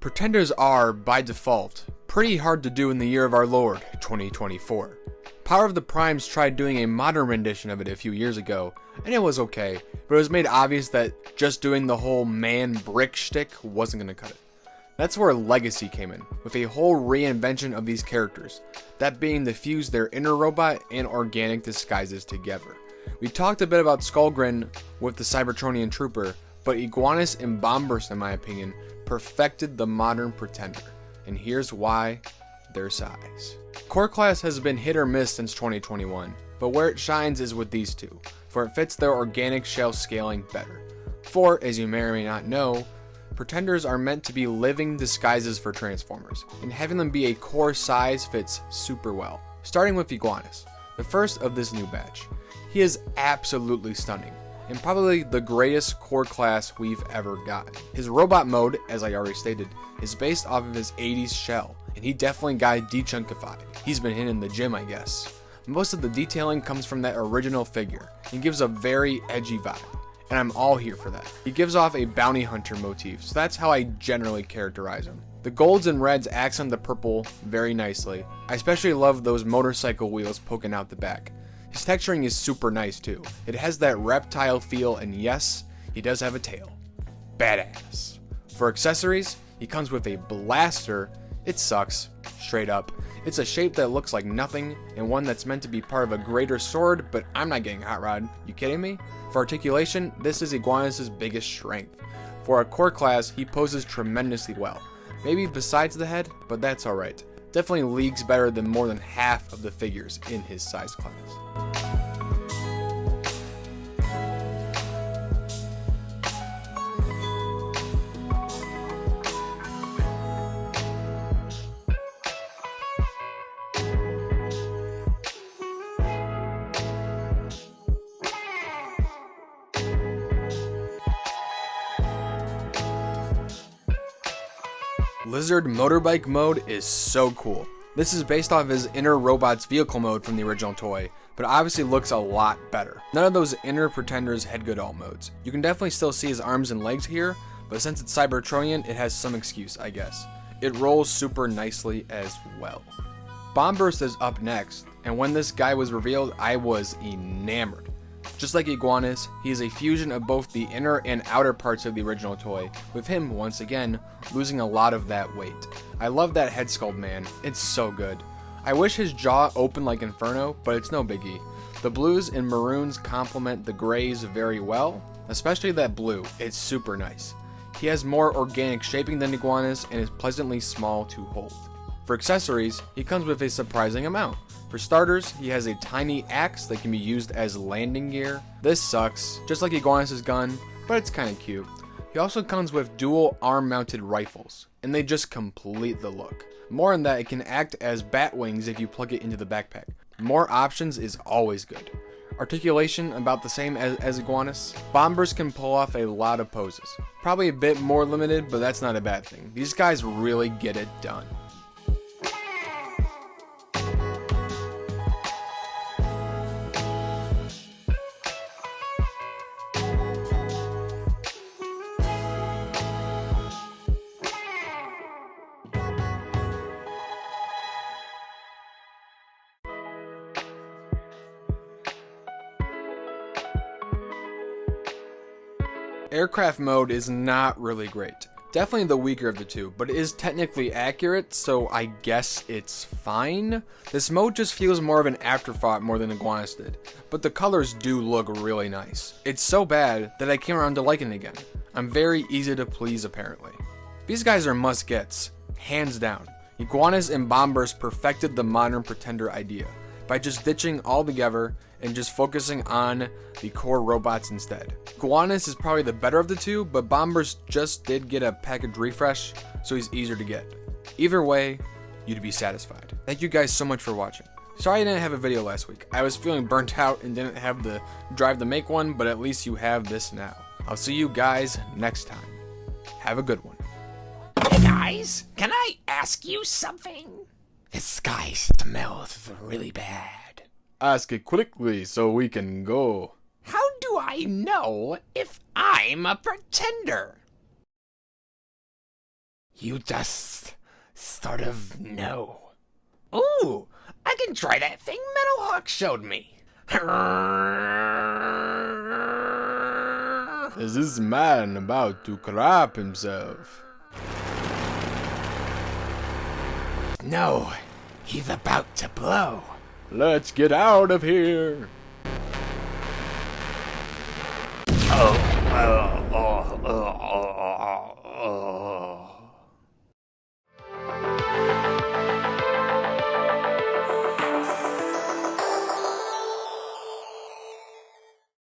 Pretenders are, by default, pretty hard to do in the year of our Lord, 2024. Power of the Primes tried doing a modern rendition of it a few years ago, and it was okay, but it was made obvious that just doing the whole man brick shtick wasn't gonna cut it. That's where Legacy came in, with a whole reinvention of these characters, that being to fuse their inner robot and organic disguises together. We talked a bit about Skullgrin with the Cybertronian Trooper, but Iguanus and Bombburst, in my opinion, perfected the modern Pretender, and here's why: their size. Core class has been hit or miss since 2021, but where it shines is with these two, for it fits their organic shell scaling better. For, as you may or may not know, Pretenders are meant to be living disguises for Transformers, and having them be a core size fits super well. Starting with Iguanus, the first of this new batch. He is absolutely stunning, and probably the greatest core class we've ever gotten. His robot mode, as I already stated, is based off of his 80s shell, and he definitely got dechunkified. He's been hitting the gym, I guess. Most of the detailing comes from that original figure, and gives a very edgy vibe, and I'm all here for that. He gives off a bounty hunter motif, so that's how I generally characterize him. The golds and reds accent the purple very nicely. I especially love those motorcycle wheels poking out the back. His texturing is super nice too. It has that reptile feel, and yes, he does have a tail. Badass. For accessories, he comes with a blaster. It sucks, straight up. It's a shape that looks like nothing, and one that's meant to be part of a greater sword, but I'm not getting hot rod. You kidding me? For articulation, this is Iguanus' biggest strength. For a core class, he poses tremendously well. Maybe besides the head, but that's alright. Definitely leagues better than more than half of the figures in his size class. Lizard motorbike mode is so cool. This is based off his inner robot's vehicle mode from the original toy, but obviously looks a lot better. None of those inner Pretenders had good alt modes. You can definitely still see his arms and legs here, but since it's Cybertronian, it has some excuse, I guess. It rolls super nicely as well. Bombburst is up next, and when this guy was revealed, I was enamored. Just like Iguanus, he is a fusion of both the inner and outer parts of the original toy, with him, once again, losing a lot of that weight. I love that head sculpt, man. It's so good. I wish his jaw opened like Inferno, but it's no biggie. The blues and maroons complement the grays very well, especially that blue. It's super nice. He has more organic shaping than Iguanus and is pleasantly small to hold. For accessories, he comes with a surprising amount. For starters, he has a tiny axe that can be used as landing gear. This sucks, just like Iguanus' gun, but it's kinda cute. He also comes with dual arm-mounted rifles, and they just complete the look. More on that, it can act as bat wings if you plug it into the backpack. More options is always good. Articulation about the same as Iguanus. Bombburst can pull off a lot of poses. Probably a bit more limited, but that's not a bad thing. These guys really get it done. Aircraft mode is not really great. Definitely the weaker of the two, but it is technically accurate, so I guess it's fine. This mode just feels more of an afterthought more than Iguanus did, but the colors do look really nice. It's so bad that I came around to liking it again. I'm very easy to please apparently. These guys are must-gets, hands down. Iguanus and Bombburst perfected the modern Pretender idea by just ditching all together and just focusing on the core robots instead. Iguanus is probably the better of the two, but Bombburst just did get a package refresh, so he's easier to get. Either way, you'd be satisfied. Thank you guys so much for watching. Sorry I didn't have a video last week. I was feeling burnt out and didn't have the drive to make one, but at least you have this now. I'll see you guys next time. Have a good one. Hey guys, can I ask you something? This guy smells really bad. Ask it quickly so we can go. How do I know if I'm a pretender? you just sort of know. Ooh, I can try that thing Metalhawk showed me. Is this man about to crap himself? No, he's about to blow. Let's get out of here. Oh.